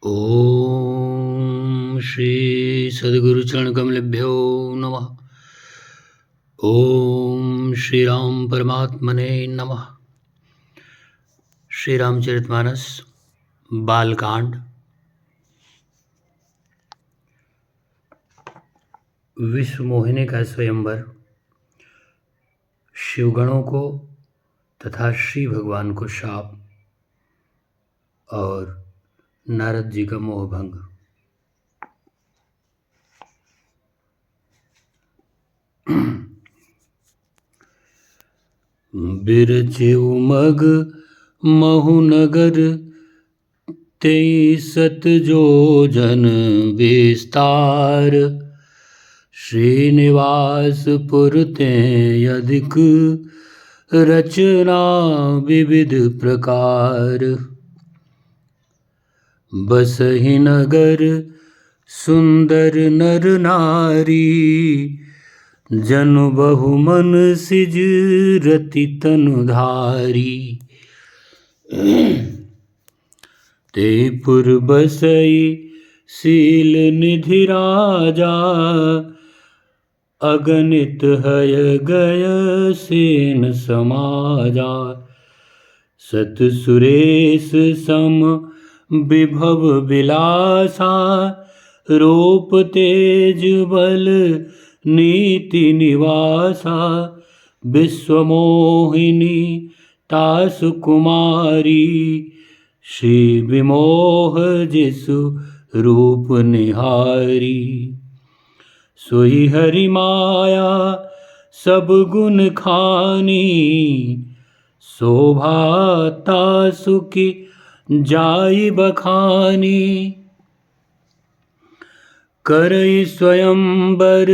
ओम श्री सद्गुरु चरण कमलेभ्यो नमः। ओम श्री राम परमात्मने नमः। श्री रामचरितमानस बालकांड। विश्व मोहिनी का स्वयंवर शिवगणों को तथा श्री भगवान को शाप और नारद जी का मोहभंग। बिरचे उमग महुनगर 23 जोजन विस्तार। श्रीनिवासपुर ते अधिक रचना विविध प्रकार। बसहि नगर सुंदर नर नारी। जनु बहु मन सिज रति तनुधारी। ते पुर बसई शील निधि राजा। अगणित हय गय सेन समाजा। सत सुरेश सम विभव विलासा। रूप तेज बल नीति निवासा। विश्वमोहिनी तास कुमारी। श्री विमोह जिसु रूप निहारी। सोई हरि माया सब गुण खानी। शोभा तासु की जाई बखानी। करई स्वयंवर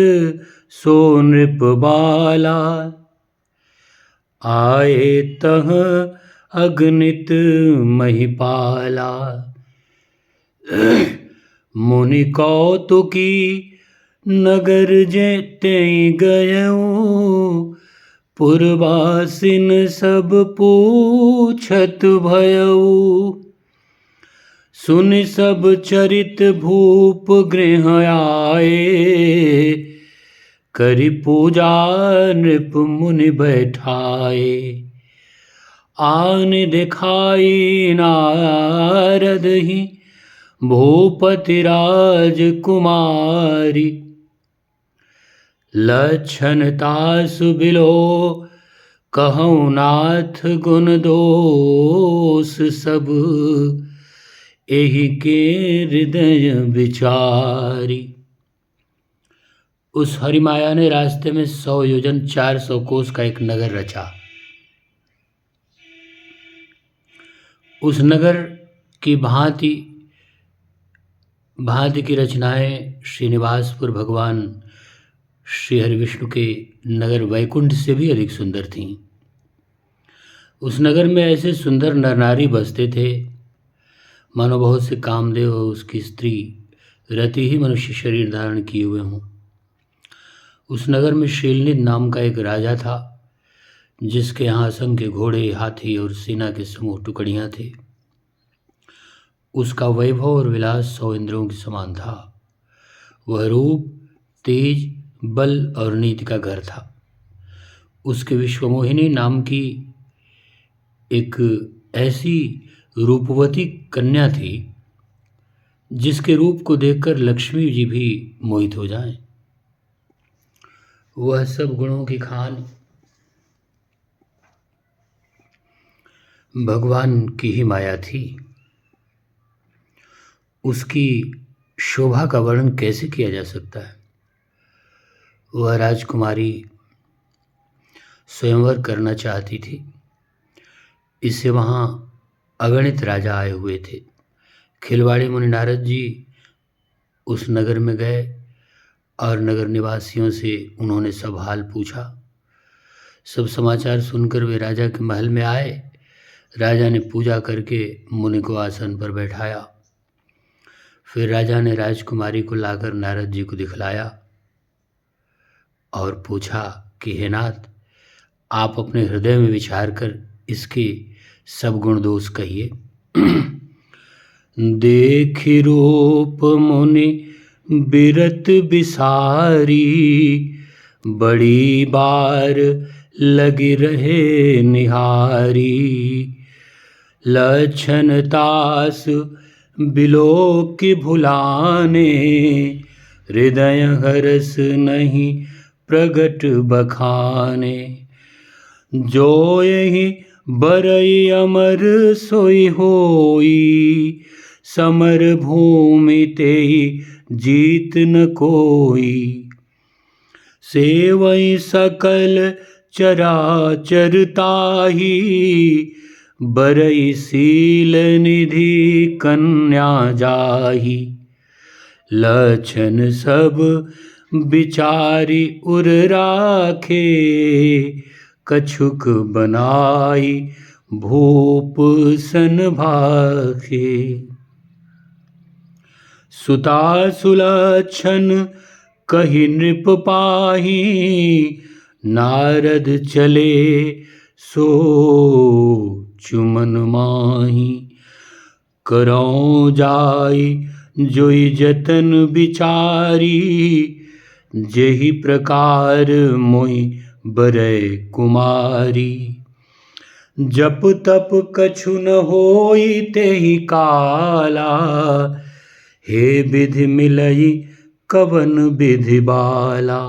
सो नृप बाला। आए तह अगणित महिपाला। मुनि कौतुकी नगर जेते गयऊ। पुरवासिन सब पूछत भयऊ। सुनि सब चरित भूप गृह आए। करि पूजा नृप मुनि बैठाए। आन दिखाई नारद ही भूपति राजकुमारी। लक्षण तासु बिलो कहूँ नाथ गुण दोष सब। एहि के हृदय विचारी। उस हरिमाया ने रास्ते में 100 योजन 400 कोस का एक नगर रचा। उस नगर की भांति भांति की रचनाएं श्रीनिवासपुर भगवान श्री हरि विष्णु के नगर वैकुंठ से भी अधिक सुंदर थीं। उस नगर में ऐसे सुंदर नर नारी बसते थे मानो बहुत से कामदेव और उसकी स्त्री रति ही मनुष्य शरीर धारण किए हुए हों। उस नगर में शीलनिध नाम का एक राजा था जिसके यहाँ असंख्य घोड़े हाथी और सेना के समूह टुकड़ियाँ थे। उसका वैभव और विलास 100 इंद्रों के समान था। वह रूप तेज बल और नीति का घर था। उसके विश्वमोहिनी नाम की एक ऐसी रूपवती कन्या थी जिसके रूप को देखकर लक्ष्मी जी भी मोहित हो जाएं। वह सब गुणों की खान भगवान की ही माया थी। उसकी शोभा का वर्णन कैसे किया जा सकता है। वह राजकुमारी स्वयंवर करना चाहती थी। इससे वहाँ अगणित राजा आए हुए थे। खिलवाड़ी मुनि नारद जी उस नगर में गए और नगर निवासियों से उन्होंने सब हाल पूछा। सब समाचार सुनकर वे राजा के महल में आए। राजा ने पूजा करके मुनि को आसन पर बैठाया। फिर राजा ने राजकुमारी को लाकर नारद जी को दिखलाया और पूछा कि हे नाथ, आप अपने हृदय में विचार कर इसके सब गुण दोष कहिए। देखि रूप मुनि बिरत बिसारी, बड़ी बार लगी रहे निहारी। लक्षण तास बिलोक भुलाने, हृदय हरस नहीं प्रगट बखाने। जो यही बरई अमर सोई होई, समर भूमि तेई जीत न कोई। सेवई सकल चराचर ताही, बरई सील निधि कन्या जाही। लक्षण सब बिचारी उर राखे, कछुक बनाई भूप सन भाखे। सुता सुलक्षण कही नृप पाही, नारद चले सो चुमन माही। करौ जाई जोई जतन बिचारी, जेहि प्रकार मोहि बरय कुमारी। जप तप कछु न होई तेहि काला, हे विधि मिलई कवन विधि बाला।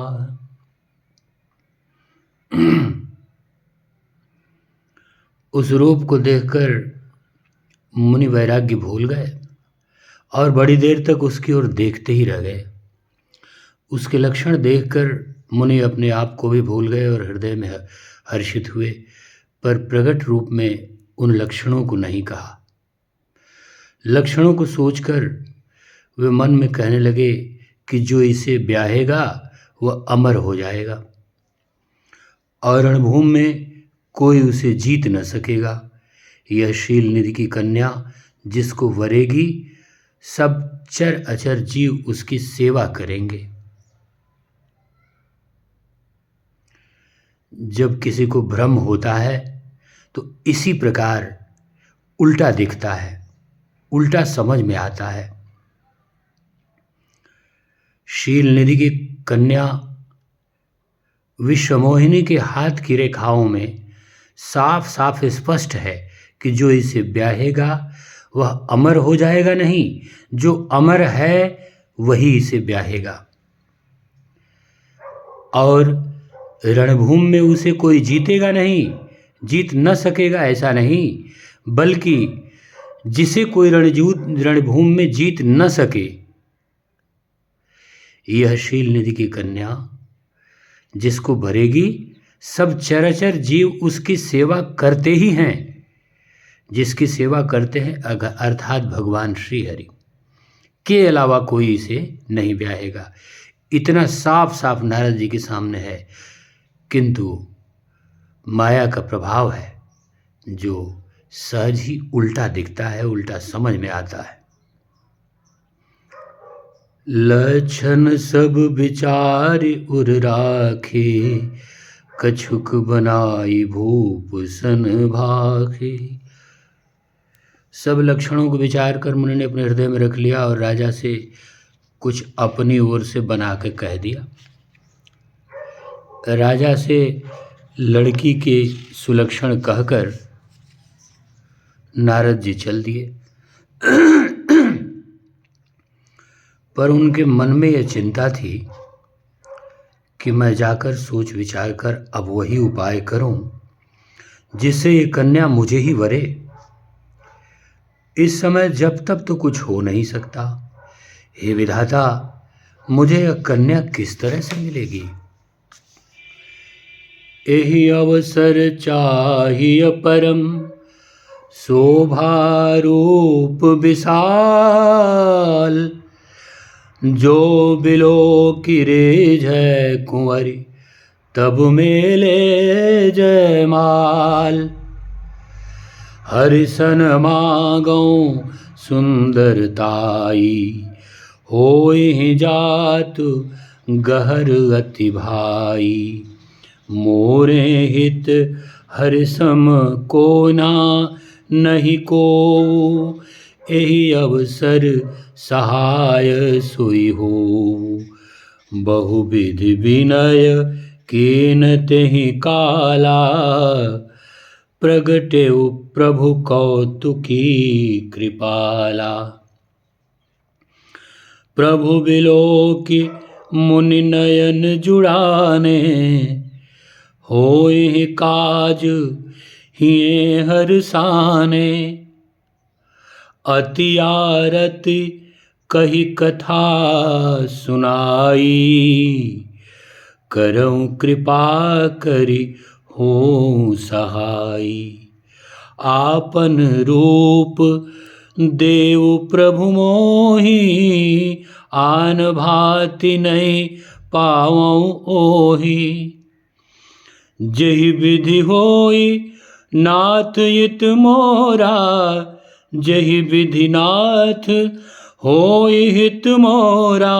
उस रूप को देखकर मुनि वैराग्य भूल गए और बड़ी देर तक उसकी ओर देखते ही रह गए। उसके लक्षण देखकर मुनि अपने आप को भी भूल गए और हृदय में हर्षित हुए, पर प्रकट रूप में उन लक्षणों को नहीं कहा। लक्षणों को सोचकर वे मन में कहने लगे कि जो इसे ब्याहेगा वह अमर हो जाएगा और रणभूमि में कोई उसे जीत न सकेगा। यह शील निधि की कन्या जिसको वरेगी, सब चर अचर जीव उसकी सेवा करेंगे। जब किसी को भ्रम होता है तो इसी प्रकार उल्टा दिखता है, उल्टा समझ में आता है। शील निधि की कन्या विश्वमोहिनी के हाथ की रेखाओं में साफ साफ स्पष्ट है कि जो इसे ब्याहेगा वह अमर हो जाएगा, नहीं, जो अमर है वही इसे ब्याहेगा। और रणभूमि में उसे कोई जीतेगा नहीं, जीत न सकेगा ऐसा नहीं, बल्कि जिसे कोई रणभूमि में जीत न सके, यह शील निधि की कन्या जिसको भरेगी, सब चराचर जीव उसकी सेवा करते ही हैं। जिसकी सेवा करते हैं अर्थात भगवान श्री हरि के अलावा कोई इसे नहीं ब्याहेगा। इतना साफ साफ नारद जी के सामने है, किंतु माया का प्रभाव है जो सहज ही उल्टा दिखता है, उल्टा समझ में आता है। लक्षण सब विचार उर राखे, कछुक बनाई भूप सन भाखे। सब लक्षणों को विचार कर मुनि ने अपने हृदय में रख लिया और राजा से कुछ अपनी ओर से बना के कह दिया। राजा से लड़की के सुलक्षण कहकर नारद जी चल दिए। पर उनके मन में यह चिंता थी कि मैं जाकर सोच विचार कर अब वही उपाय करूं जिससे ये कन्या मुझे ही वरे। इस समय जब तब तो कुछ हो नहीं सकता। हे विधाता, मुझे यह कन्या किस तरह से मिलेगी? एहि अवसर चाहिए परम, शोभा रूप विशाल। जो बिलो किरे जय कुंवरी, तब मेले जयमाल। हरिसन मागौ सुंदरताई, होई जात गहर अति भाई। मोरे हित हरिसम को ना नहीं को, एहि अवसर सहाय सोई हो। बहुविधि विनय कीन तेहि काला, प्रगटेउ प्रभु कौतुकी कृपाला। प्रभु बिलोकि मुनि नयन जुड़ाने, होय काज हिये हरसाने। अति आरती कही कथा सुनाई, करऊं कृपा करि हों सहाई। आपन रूप देव प्रभु मोहि, आन भांति नहीं पावऊं ओहि। जेहि विधि होई नाथ हित मोरा, जेहि विधि नाथ होई हित मोरा।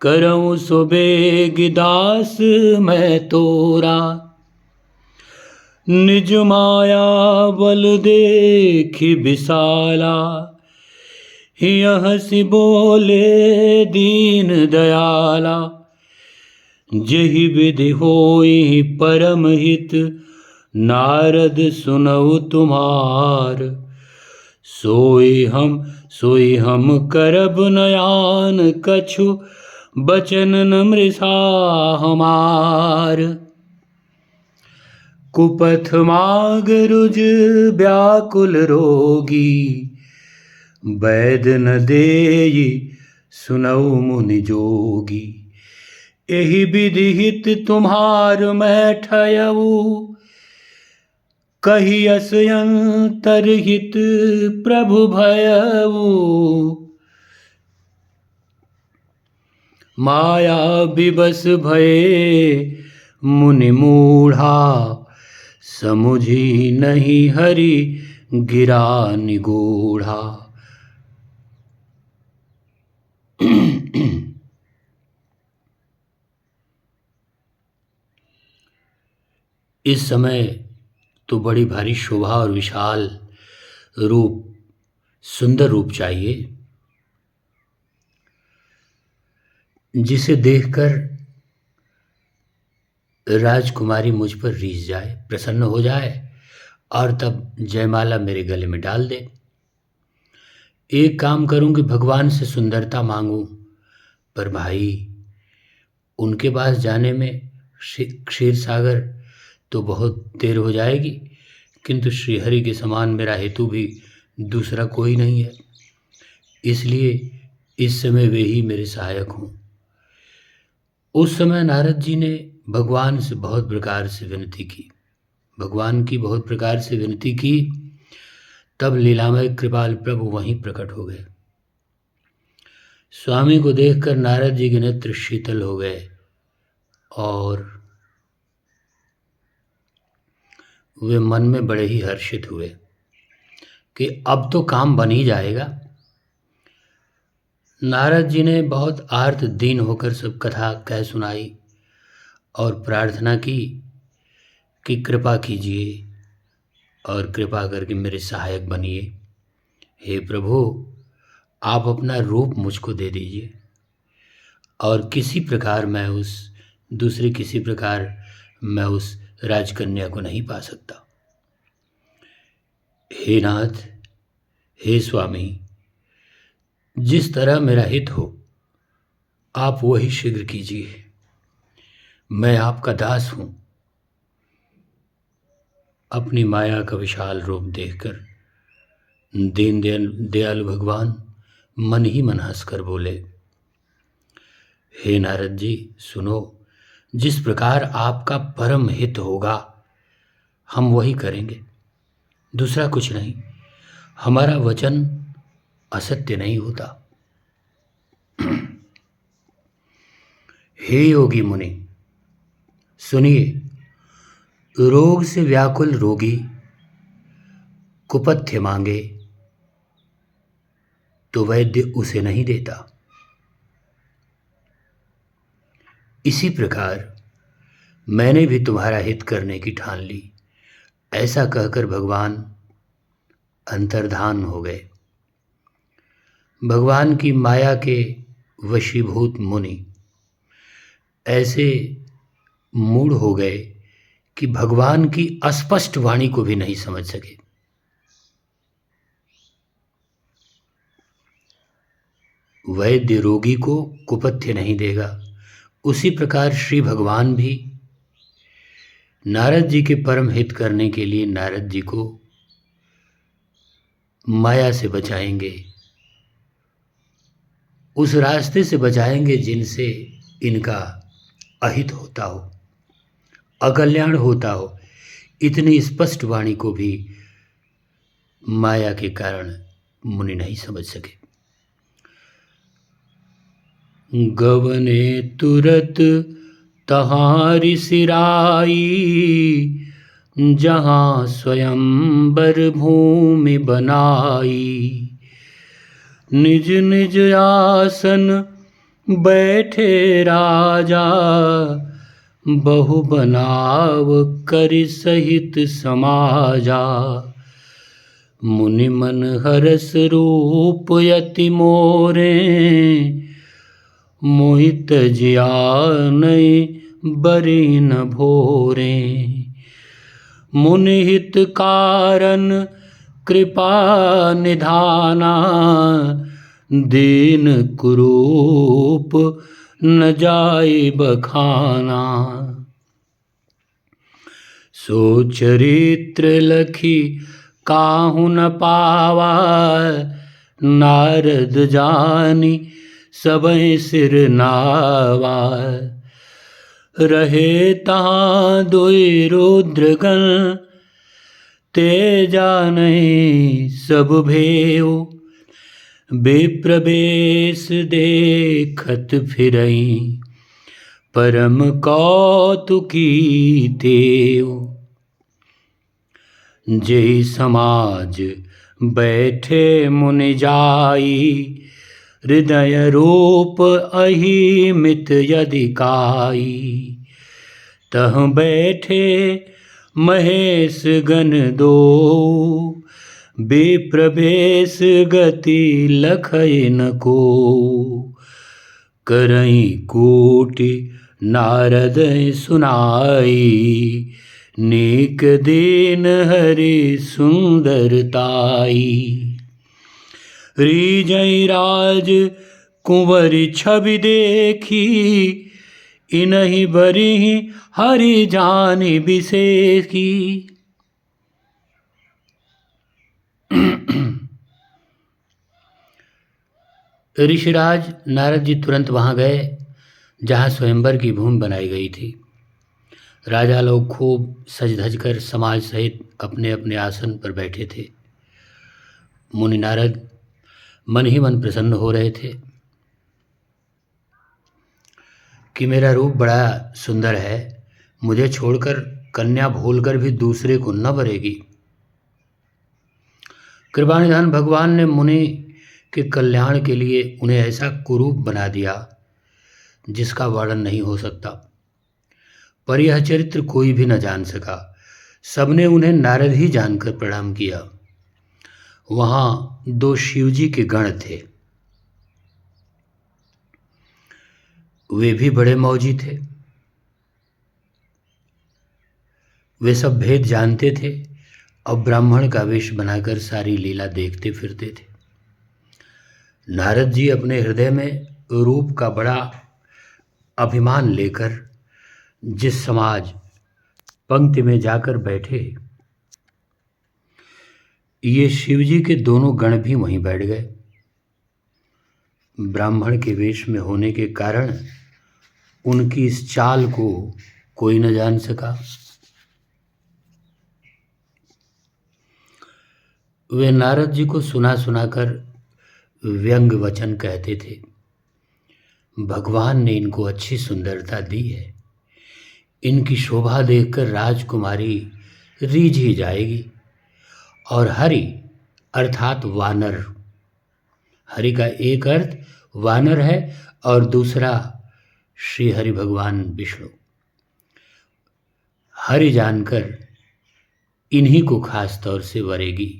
करऊं सो बेग दास मैं तोरा। निज माया बल देखि विशाला, हिय हँसि बोले दीन दयाला। जेहि विधि होई परम हित, नारद सुनऊ तुम्हार। सोई हम करब नयान, कछु बचन न मृषा हमार। कुपथ माग रुज व्याकुल रोगी, वैद न देई सुनऊ मुनि जोगी। एहि विधि हित तुम्हार मैं ठयऊ, कहियस अंतर हित प्रभु भयऊ। माया विवश भये मुनि मूढ़ा, समुझी नहीं हरि गिरा निगूढ़ा। इस समय तो बड़ी भारी शोभा और विशाल रूप, सुंदर रूप चाहिए, जिसे देखकर राजकुमारी मुझ पर रीझ जाए, प्रसन्न हो जाए और तब जयमाला मेरे गले में डाल दे। एक काम करूं कि भगवान से सुंदरता मांगूं, पर भाई उनके पास जाने में क्षीर सागर तो बहुत देर हो जाएगी, किंतु श्रीहरि के समान मेरा हेतु भी दूसरा कोई नहीं है, इसलिए इस समय वे ही मेरे सहायक हों। उस समय नारद जी ने भगवान से बहुत प्रकार से विनती की, भगवान की बहुत प्रकार से विनती की। तब लीलामय कृपाल प्रभु वहीं प्रकट हो गए। स्वामी को देखकर नारद जी के नेत्र शीतल हो गए और वे मन में बड़े ही हर्षित हुए कि अब तो काम बन ही जाएगा। नारद जी ने बहुत आर्त दीन होकर सब कथा कह सुनाई और प्रार्थना की कि कृपा कीजिए और कृपा करके मेरे सहायक बनिए। हे प्रभु, आप अपना रूप मुझको दे दीजिए और किसी प्रकार मैं उस राजकन्या को नहीं पा सकता। हे नाथ, हे स्वामी, जिस तरह मेरा हित हो आप वही शीघ्र कीजिए। मैं आपका दास हूं। अपनी माया का विशाल रूप देखकर दीन दयालु भगवान मन ही मन हंसकर बोले, हे नारद जी सुनो, जिस प्रकार आपका परम हित होगा हम वही करेंगे, दूसरा कुछ नहीं। हमारा वचन असत्य नहीं होता। हे योगी मुनि सुनिए, रोग से व्याकुल रोगी कुपथ्य मांगे तो वैद्य उसे नहीं देता। इसी प्रकार मैंने भी तुम्हारा हित करने की ठान ली। ऐसा कहकर भगवान अंतर्धान हो गए। भगवान की माया के वशीभूत मुनि ऐसे मूढ़ हो गए कि भगवान की अस्पष्ट वाणी को भी नहीं समझ सके। वैद्य रोगी को कुपथ्य नहीं देगा, उसी प्रकार श्री भगवान भी नारद जी के परम हित करने के लिए नारद जी को माया से बचाएंगे, उस रास्ते से बचाएंगे जिनसे इनका अहित होता हो, अकल्याण होता हो। इतनी स्पष्ट वाणी को भी माया के कारण मुनि नहीं समझ सके। गवने तुरत तहारी सिराई, जहाँ स्वयंवर भूमि बनाई। निज निज आसन बैठे राजा, बहु बनाव करि सहित समाजा। मुनि मन हरस रूप यति मोरे, मोहित जियानय बरि न भोरे। मुनि हित कारण कृपा निधाना, दीन कुरूप न जाय बखाना। सो चरित्र लखी काहू न पावा, नारद जानी सबय सिर नावा। रहे तहाँ दुई रुद्रगण, ते जानहि सब भेउ। विप्र बेश देखत फिरई, परम कौतुकी तेउ। जेहि समाज बैठे मुनि जाई, हृदय रूप अहि मित यदि काई। तह बैठे महेश गण दो, विप्र बेश गति लखई न को। करई कोटि नारद सुनाई, नीक दीन हरि सुंदरताई। रीजई राज कुंवरी छवि देखी, इनहि बरिहि हरि जानि बिसेखी। ऋषिराज नारद जी तुरंत वहाँ गए जहाँ स्वयंवर की भूमि बनाई गई थी। राजा लोग खूब सज धज कर समाज सहित अपने अपने आसन पर बैठे थे। मुनि नारद मन ही मन प्रसन्न हो रहे थे कि मेरा रूप बड़ा सुंदर है, मुझे छोड़कर कन्या भूलकर भी दूसरे को न वरेगी। कृपानिधान भगवान ने मुनि के कल्याण के लिए उन्हें ऐसा कुरूप बना दिया जिसका वर्णन नहीं हो सकता, पर यह चरित्र कोई भी न जान सका। सबने उन्हें नारद ही जानकर प्रणाम किया। वहाँ दो शिवजी के गण थे, वे भी बड़े मौजी थे। वे सब भेद जानते थे और ब्राह्मण का वेश बनाकर सारी लीला देखते फिरते थे। नारद जी अपने हृदय में रूप का बड़ा अभिमान लेकर जिस समाज पंक्ति में जाकर बैठे, ये शिवजी के दोनों गण भी वहीं बैठ गए। ब्राह्मण के वेश में होने के कारण उनकी इस चाल को कोई न जान सका। वे नारद जी को सुना सुनाकर व्यंग वचन कहते थे। भगवान ने इनको अच्छी सुंदरता दी है, इनकी शोभा देखकर राजकुमारी रीझ ही जाएगी। और हरि अर्थात वानर, हरि का एक अर्थ वानर है और दूसरा श्री हरि भगवान विष्णु। हरि जानकर इन्हीं को खास तौर से वरेगी।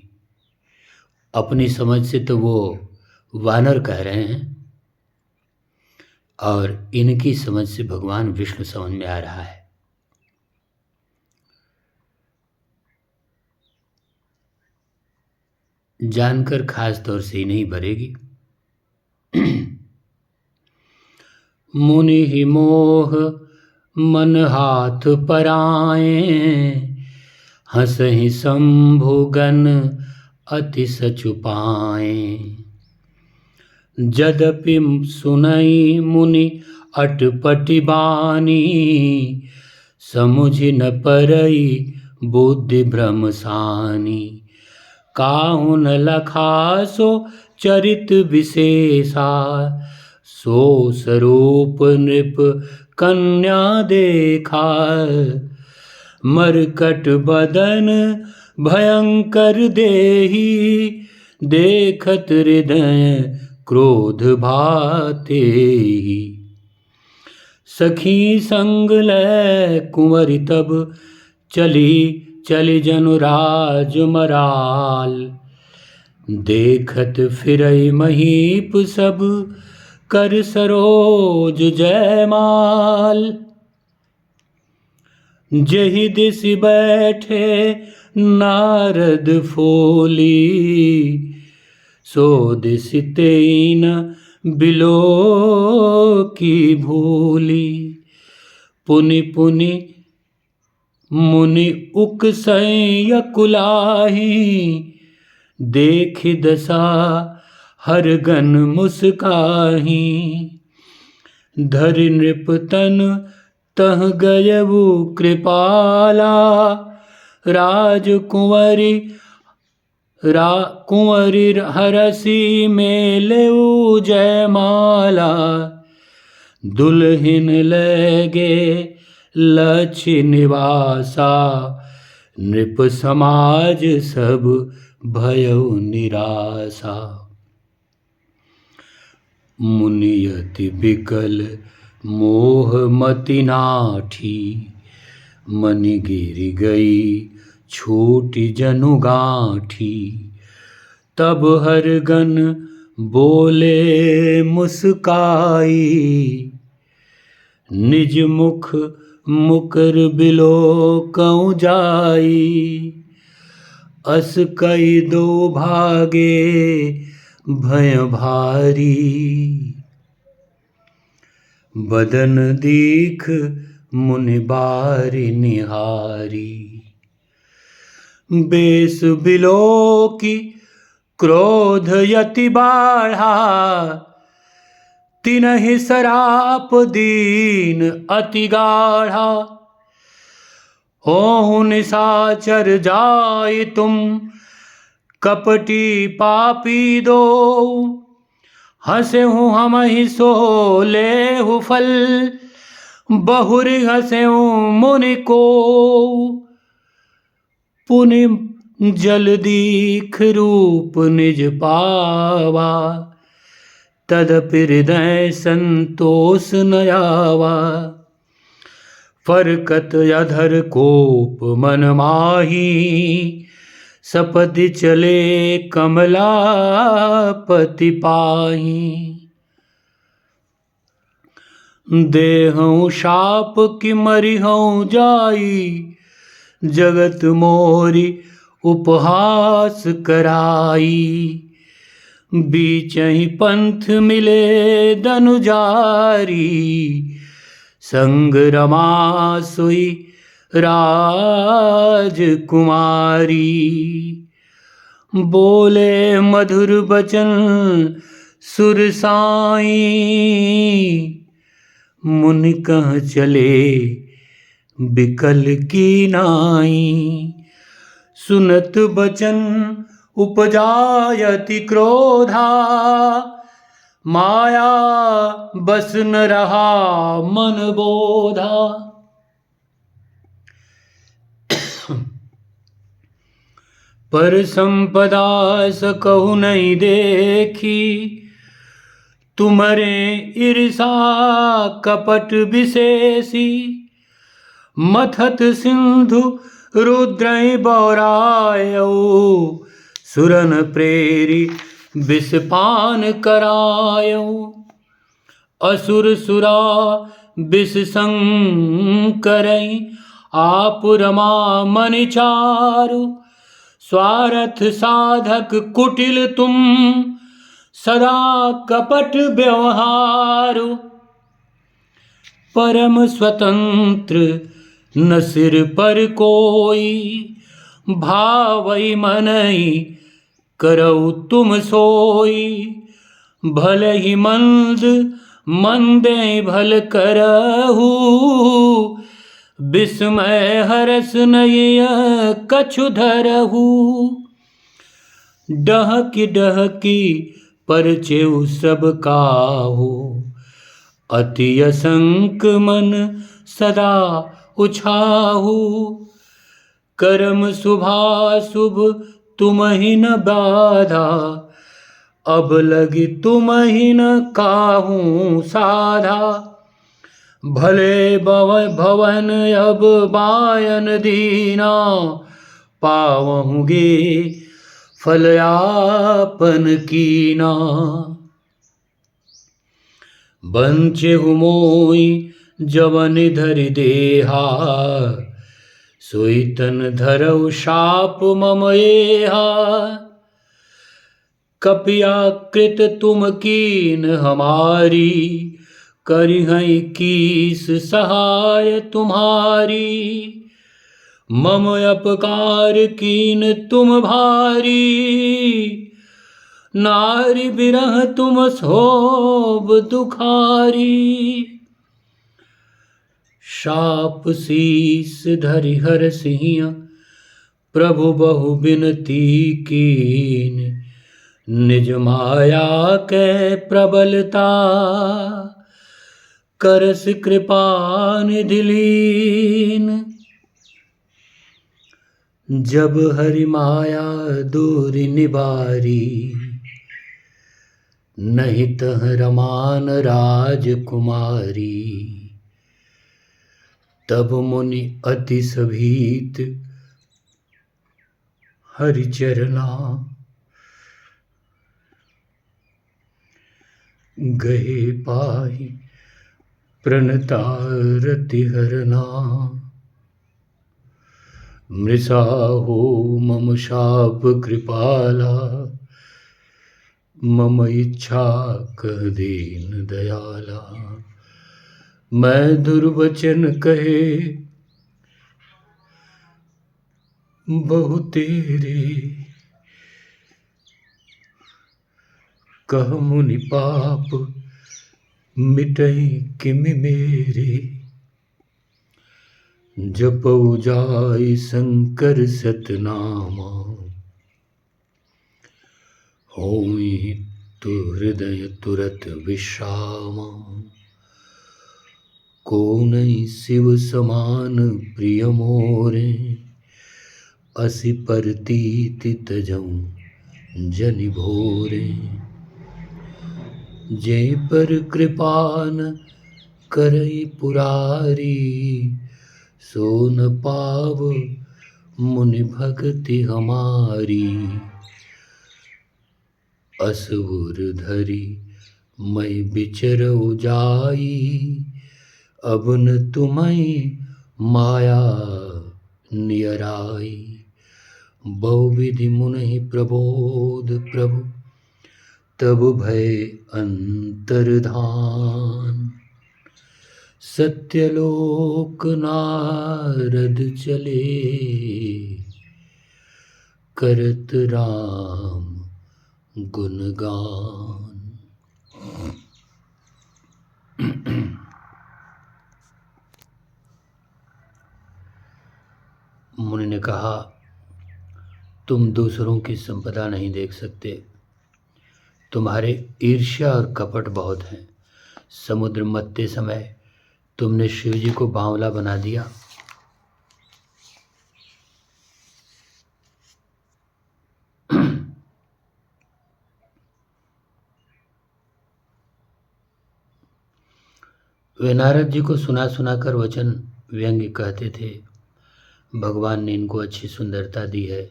अपनी समझ से तो वो वानर कह रहे हैं, और इनकी समझ से भगवान विष्णु समझ में आ रहा है। जानकर खास तौर से ही नहीं भरेगी। मुनि ही मोह मन हाथ पराए, हंसहि शंभुगन अति सचुपाए। जदपि सुनई मुनि अटपटि बानी, समुझि न परई बुद्धि भ्रम सानी। काहु न लखासो चरित विशेषा, सो स्वरूप नृप कन्या देखा। मरकट बदन भयंकर देही, देखत हृदय क्रोध भातेहि। सखी संग लै कुंवरी तब चली जनु राज मराल। देखत फिरई महीप सब, कर सरोज जयमाल। जहि दिस बैठे नारद फोली, सो दिस तेन बिलो की भूली। पुनि पुनि मुनि उकसई कुलाही, देखि दशा हरगन मुस्काही। धरि नृप तन तह गयबु कृपाला, राजकुंवरी कुंवरी हरसी मेलेऊ जयमाला। दुल्हिन लगे लक्ष्य निवासा, नृप समाज सब भयउ निराशा। मुनियति बिकल मोह मति नाठी, मनि गिर गई छूटि जनु गांठी। तब हरगन बोले मुस्काई, निज मुख मुकर बिलो कऊँ जाई। अस कई दो भागे भय भारी, बदन दीख मुनि बारि निहारी। बेस बिलो की क्रोध यति बाढ़ा, तिनहि सराप दीन अति गाढ़ा। होहु निशाचर जाय तुम, कपटी पापी दो। हंसेहु हमहि सो लेहु फल, बहुरि हंसेहु मुनि को। पुनि जल दीख रूप निज पावा, तदपि हृदय संतोष न आवा। फरकत अधर कोप मन माही, सपदि चले कमलापति पाही। देहऊँ शाप कि मरिहऊँ जाई, जगत मोरी उपहास कराई। बीचहि पंथ मिले दनुजारी, संग रमा सोई राजकुमारी। बोले मधुर बचन सुर साई, मुनि कह चले बिकल की नाई। सुनत बचन उपजायति क्रोधा, माया बस न रहा मन बोधा। पर संपदा सकहु नहीं देखी, तुम्हारे ईर्षा कपट विशेषी। मथत सिंधु रुद्र बौरायऊ, सुरन प्रेरी विषपान करायो, असुर सुरा विष संकरई, आप रमा मन चारु, स्वार्थ साधक कुटिल तुम, सदा कपट व्यवहारु। परम स्वतंत्र न सिर पर कोई, भावई मनई करऊ तुम सोई। भल ही मंद मंदे भल करहु, विस्मय हरस नय कछु धरहु। डहकी डहकी परचेउ सब काहू, अति असंक मन सदा उछाहू। कर्म शुभाशुभ तुमहि न बाधा, अब लगी तुमहि न काहू साधा। भले भवन अब बायन दीना, पावहुँगे फल आपन कीना। बंचेहु मोई जवन धरि देहा, सोई तन धरऊ शाप मम एहा। कपियाकृत तुम कीन हमारी, करिहई कीस सहाय तुम्हारी। मम अपकार कीन तुम भारी, नारी बिरह तुम शोभ दुखारी। शाप शीस धरि हर सिंह, प्रभु बहु बिनती कीन। निज माया के प्रबलता, करस कृपा निधि लीन। जब हरि माया दूर निबारी, नहीं तह रमान राजकुमारी। तब मुनि अति सभीत हरि चरना, गहे पाहि प्रणतारति हरना। मृषा हो मम शाप कृपाला, मम इच्छा कह दीन दयाला। मैं दुर्वचन कहे बहु तेरे, कह मुनि पाप मिटई किमि मेरे। जपउ जाय शंकर सतनामा, होई तु हृदय तुरत विश्रामा। को नहीं शिव समान प्रिय मोरे, असि परतीति तजऊं जनि भोरे। जे पर कृपान करई पुरारी, सो न पाव मुनि भक्ति हमारी। असुर धरि मैं बिचरउ जाई, अब न तुम्हें माया नियराई। बहुविधि मुनि प्रबोध प्रभु, तब भय अंतर्धान। सत्यलोक नारद चले, करत राम गुणगान। मुनि ने कहा, तुम दूसरों की संपदा नहीं देख सकते, तुम्हारे ईर्ष्या और कपट बहुत हैं। समुद्र मथते समय तुमने शिवजी को बावला बना दिया। वे नारद जी को सुना सुना कर वचन व्यंग्य कहते थे। भगवान ने इनको अच्छी सुंदरता दी है,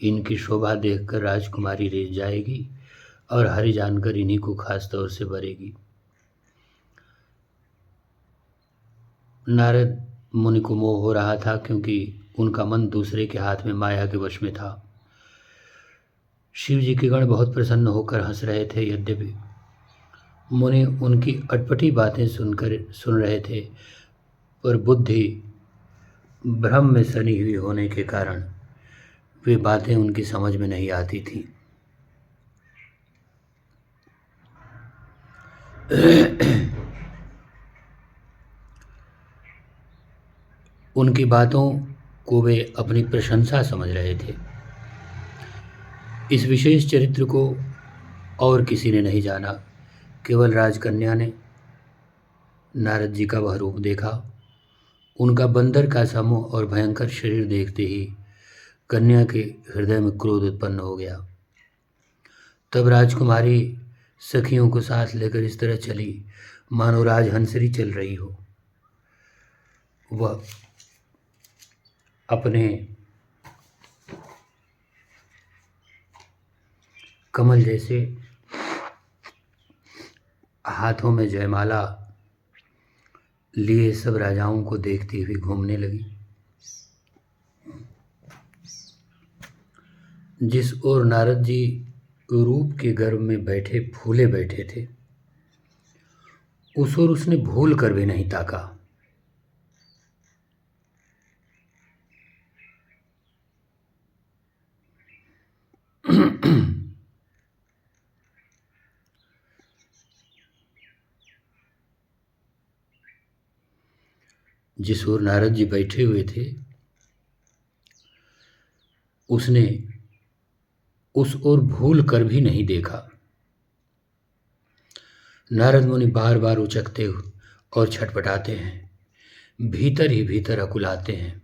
इनकी शोभा देखकर राजकुमारी रह जाएगी और हरि जानकर इन्हीं को खास तौर से भरेगी। नारद मुनि को मोह हो रहा था क्योंकि उनका मन दूसरे के हाथ में माया के वश में था। शिव जी के गण बहुत प्रसन्न होकर हंस रहे थे। यद्यपि मुनि उनकी अटपटी बातें सुन रहे थे, पर बुद्धि भ्रम में सनी हुई होने के कारण वे बातें उनकी समझ में नहीं आती थीं। उनकी बातों को वे अपनी प्रशंसा समझ रहे थे। इस विशेष चरित्र को और किसी ने नहीं जाना, केवल राजकन्या ने। नारद जी का वह रूप देखा। उनका बंदर का समूह और भयंकर शरीर देखते ही कन्या के हृदय में क्रोध उत्पन्न हो गया। तब राजकुमारी सखियों को साथ लेकर इस तरह चली मानो राजहंसरी चल रही हो। वह अपने कमल जैसे हाथों में जयमाला लिए सब राजाओं को देखती हुई घूमने लगी। जिस ओर नारद जी रूप के गर्भ में बैठे फूले बैठे थे, उस ओर उसने भूल कर भी नहीं ताका। जिस ओर नारद जी बैठे हुए थे, उसने उस ओर भूल कर भी नहीं देखा। नारद मुनि बार बार उचकते और छटपटाते हैं, भीतर ही भीतर अकुलाते हैं।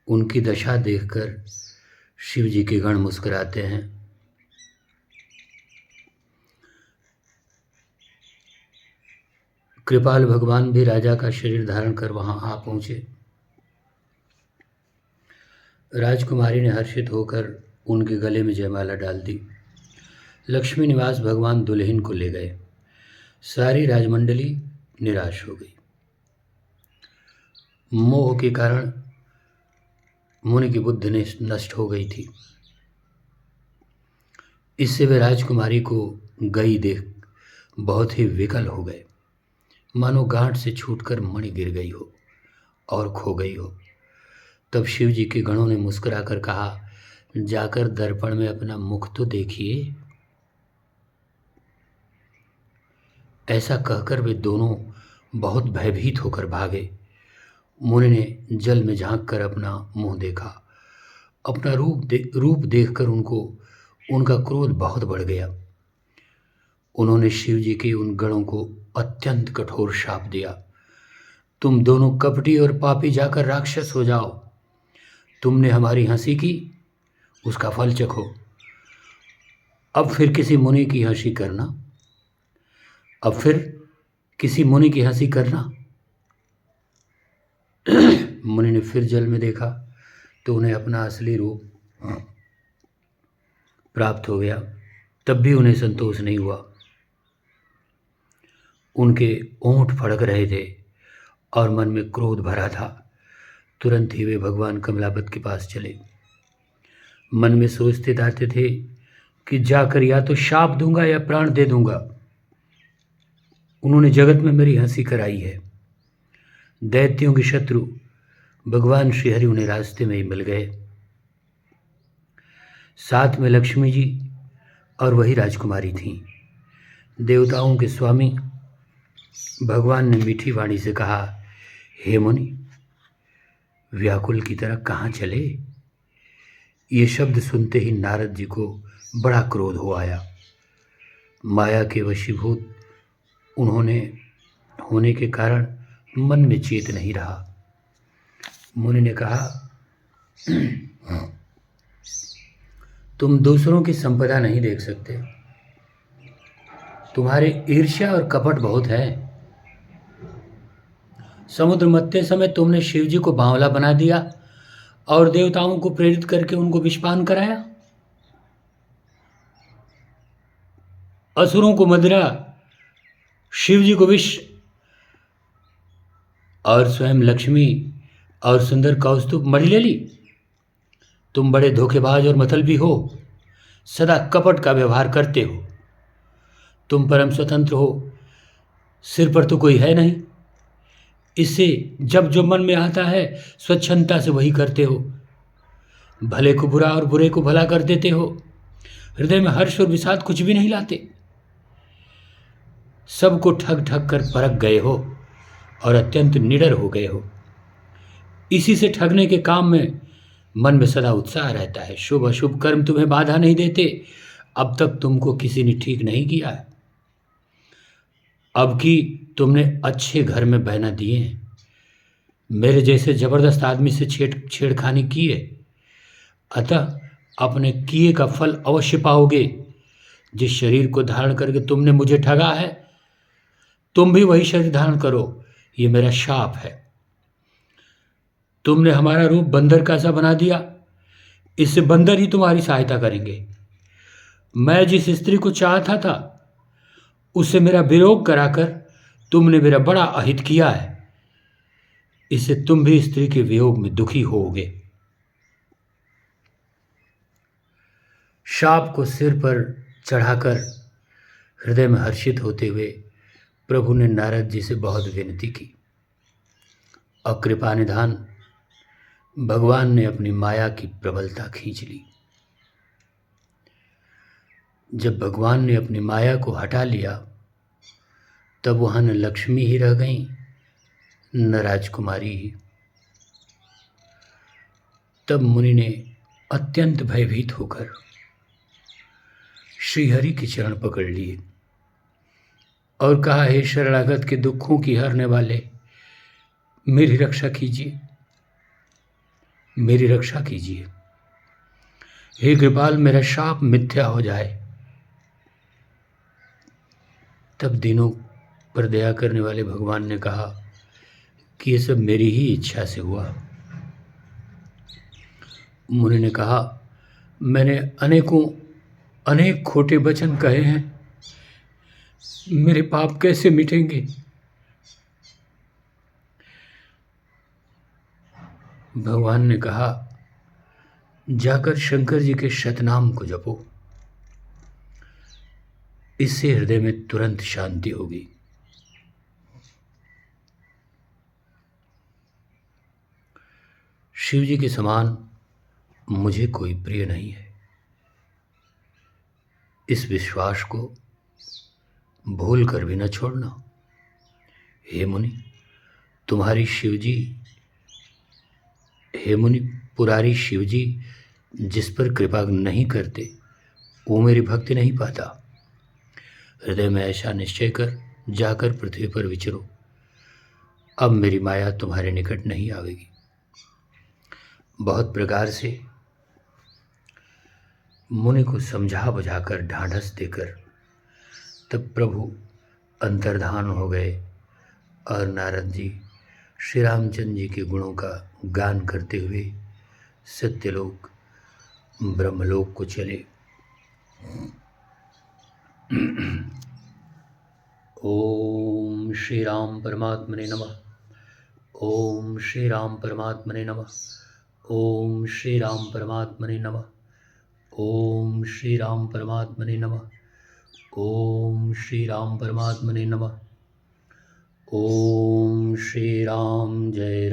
उनकी दशा देखकर शिव जी के गण मुस्कुराते हैं। कृपाल भगवान भी राजा का शरीर धारण कर वहां आ पहुंचे। राजकुमारी ने हर्षित होकर उनके गले में जयमाला डाल दी। लक्ष्मी निवास भगवान दुल्हन को ले गए। सारी राजमंडली निराश हो गई। मोह के कारण मुनि की बुद्धि नष्ट हो गई थी। इससे वे राजकुमारी को गई देख बहुत ही विकल हो गए, मानो गांठ से छूटकर मणि गिर गई हो और खो गई हो। तब शिव जी के गणों ने मुस्कुराकर कहा, जाकर दर्पण में अपना मुख तो देखिए। ऐसा कहकर वे दोनों बहुत भयभीत होकर भागे। मुनि ने जल में झांक कर अपना मुंह देखा। अपना रूप देखकर उनका क्रोध बहुत बढ़ गया। उन्होंने शिव जी के उन गणों को अत्यंत कठोर शाप दिया, तुम दोनों कपटी और पापी जाकर राक्षस हो जाओ। तुमने हमारी हंसी की, उसका फल चखो। अब फिर किसी मुनि की हंसी करना। मुनि ने फिर जल में देखा तो उन्हें अपना असली रूप प्राप्त हो गया। तब भी उन्हें संतोष नहीं हुआ। उनके ओंठ फड़क रहे थे और मन में क्रोध भरा था। तुरंत ही वे भगवान कमलापत के पास चले। मन में सोचते जाते थे कि जाकर या तो शाप दूंगा या प्राण दे दूंगा। उन्होंने जगत में मेरी हंसी कराई है। दैत्यों के शत्रु भगवान श्रीहरि उन्हें रास्ते में ही मिल गए। साथ में लक्ष्मी जी और वही राजकुमारी थीं। देवताओं के स्वामी भगवान ने मीठी वाणी से कहा, हे मुनि, व्याकुल की तरह कहाँ चले? ये शब्द सुनते ही नारद जी को बड़ा क्रोध हो आया। माया के वशीभूत उन्होंने होने के कारण मन में चेत नहीं रहा। मुनि ने कहा, तुम दूसरों की संपदा नहीं देख सकते। तुम्हारे ईर्ष्या और कपट बहुत है। समुद्र मथते समय तुमने शिव जी को बावला बना दिया और देवताओं को प्रेरित करके उनको विषपान कराया। असुरों को मदिरा, शिव जी को विष, और स्वयं लक्ष्मी और सुंदर कौस्तुभ मणि ले ली। तुम बड़े धोखेबाज और मतलबी हो, सदा कपट का व्यवहार करते हो। तुम परम स्वतंत्र हो, सिर पर तो कोई है नहीं। इससे जब जो मन में आता है स्वच्छंदता से वही करते हो। भले को बुरा और बुरे को भला कर देते हो। हृदय में हर्ष और विषाद कुछ भी नहीं लाते। सबको ठग ठग कर परख गए हो और अत्यंत निडर हो गए हो। इसी से ठगने के काम में मन में सदा उत्साह रहता है। शुभ अशुभ कर्म तुम्हें बाधा नहीं देते। अब तक तुमको किसी ने ठीक नहीं किया है। अब की तुमने अच्छे घर में बहना दिए हैं। मेरे जैसे जबरदस्त आदमी से छेड़खानी की है। अतः अपने किए का फल अवश्य पाओगे। जिस शरीर को धारण करके तुमने मुझे ठगा है, तुम भी वही शरीर धारण करो। ये मेरा शाप है। तुमने हमारा रूप बंदर का सा बना दिया। इससे बंदर ही तुम्हारी सहायता करेंगे। मैं जिस स्त्री को चाहता था उससे मेरा वियोग कराकर तुमने मेरा बड़ा अहित किया है। इससे तुम भी स्त्री के वियोग में दुखी होोगे। शाप को सिर पर चढ़ाकर हृदय में हर्षित होते हुए प्रभु ने नारद जी से बहुत विनती की। और कृपा निधान भगवान ने अपनी माया की प्रबलता खींच ली। जब भगवान ने अपनी माया को हटा लिया तब वहाँ न लक्ष्मी ही रह गईं न राजकुमारी ही। तब मुनि ने अत्यंत भयभीत होकर श्रीहरि के चरण पकड़ लिए और कहा, हे शरणागत के दुखों की हरने वाले, मेरी रक्षा कीजिए, मेरी रक्षा कीजिए। हे कृपाल, मेरा शाप मिथ्या हो जाए। तब दिनों पर दया करने वाले भगवान ने कहा कि ये सब मेरी ही इच्छा से हुआ। मुनि ने कहा, मैंने अनेक खोटे वचन कहे हैं, मेरे पाप कैसे मिटेंगे? भगवान ने कहा, जाकर शंकर जी के शतनाम को जपो, इससे हृदय में तुरंत शांति होगी। शिव जी के समान मुझे कोई प्रिय नहीं है। इस विश्वास को भूल कर भी न छोड़ना। हे मुनि, पुरारी शिव जी जिस पर कृपा नहीं करते वो मेरी भक्ति नहीं पाता। हृदय में ऐसा निश्चय कर जाकर पृथ्वी पर विचरो। अब मेरी माया तुम्हारे निकट नहीं आवेगी। बहुत प्रकार से मुनि को समझा बुझाकर ढाढ़स देकर तब प्रभु अंतर्धान हो गए और नारद जी श्री रामचंद्र जी के गुणों का गान करते हुए सत्यलोक ब्रह्मलोक को चले। ओम श्री राम परमात्मने नमः। ओम श्री राम परमात्मने नमः। ओम श्री राम परमात्मने नमः। ओम श्री राम परमात्मने नमः। ओम श्री राम परमात्मने नमः। ओम श्री राम जय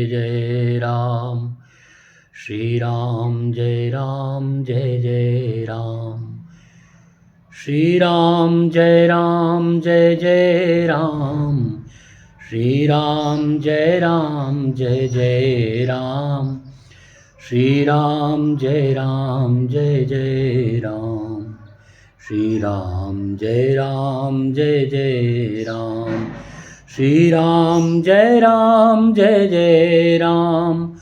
जय राम। श्री राम जय जय राम। श्री राम जय जय राम। श्री राम जय जय राम। श्री राम जय जय राम। श्री राम जय जय राम। श्री राम जय जय राम।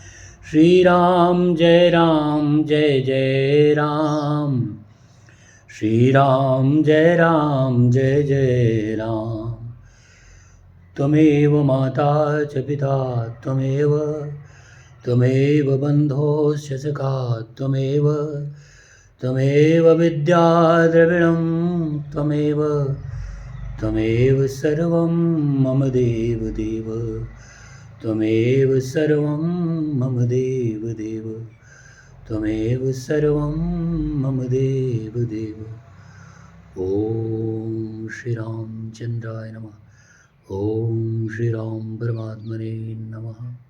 श्री राम जय जय राम। श्री राम जय जय राम। त्वमेव माता च पिता त्वमेव बन्धोश्च सखा त्वमेव त्वमेव विद्याद्रविणं त्वमेव त्वमेव सर्वं मम देवदेव त्वमेव सर्वं मम देवदेव त्वमेव सर्वं मम देवदेव। ॐ श्री रामचन्द्राय नमः। ॐ श्री राम परमात्मने नमः।